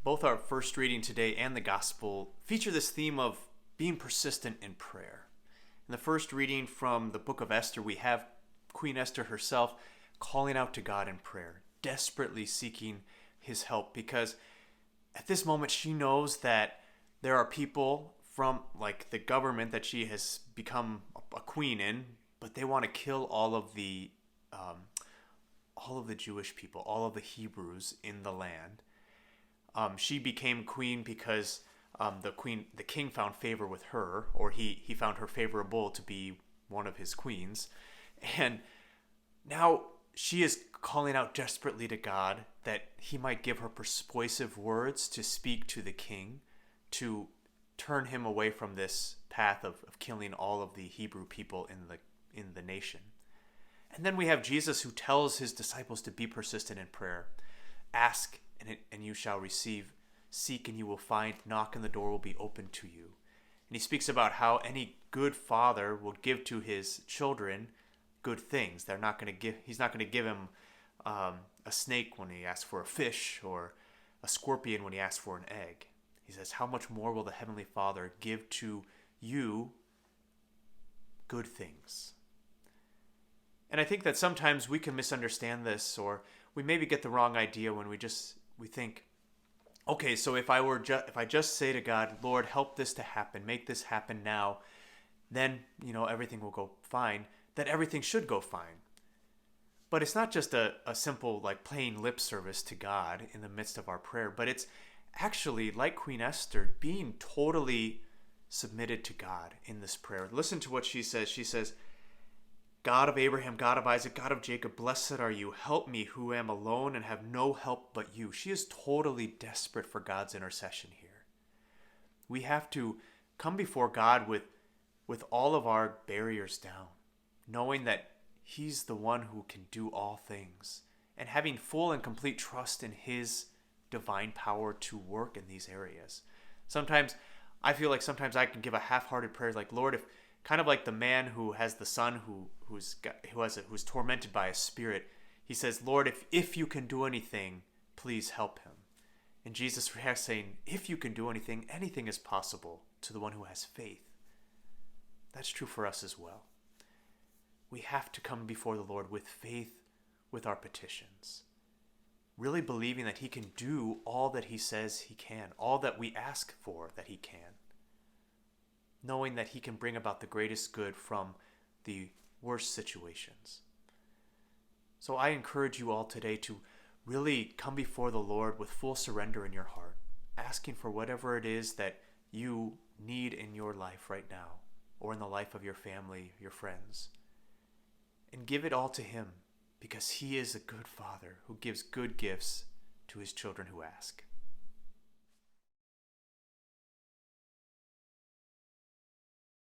Both our first reading today and the gospel feature this theme of being persistent in prayer. In the first reading from the book of Esther, we have Queen Esther herself calling out to God in prayer, desperately seeking his help, because at this moment she knows that there are people from like the government that she has become a queen in, but they want to kill all of the Jewish people, all of the Hebrews in the land. She became queen because the king found favor with her, or he found her favorable to be one of his queens, and now she is calling out desperately to God that he might give her persuasive words to speak to the king, to turn him away from this path of killing all of the Hebrew people in the nation. And then we have Jesus, who tells his disciples to be persistent in prayer. Ask and you shall receive. Seek and you will find. Knock and the door will be opened to you. And he speaks about how any good father will give to his children good things. He's not going to give him a snake when he asks for a fish, or a scorpion when he asks for an egg. He says, how much more will the Heavenly Father give to you good things? And I think that sometimes we can misunderstand this, or we maybe get the wrong idea when we think, okay, so if I just say to God, Lord, help this to happen, make this happen now, then everything will go fine. That everything should go fine. But it's not just a simple like playing lip service to God in the midst of our prayer, but it's actually, like Queen Esther, being totally submitted to God in this prayer. Listen to what she says. She says, God of Abraham, God of Isaac, God of Jacob, blessed are you. Help me who am alone and have no help but you. She is totally desperate for God's intercession here. We have to come before God with all of our barriers down, knowing that he's the one who can do all things, and having full and complete trust in his divine power to work in these areas. Sometimes I feel like I can give a half-hearted prayer, like, Lord, if kind of like the man who has the son who's tormented by a spirit, he says, Lord, if you can do anything, please help him. And Jesus reacts saying, if you can do anything, anything is possible to the one who has faith. That's true for us as well. We have to come before the Lord with faith with our petitions, really believing that he can do all that he says he can, all that we ask for that he can, knowing that he can bring about the greatest good from the worst situations. So I encourage you all today to really come before the Lord with full surrender in your heart, asking for whatever it is that you need in your life right now, or in the life of your family, your friends, and give it all to him, because he is a good father who gives good gifts to his children who ask.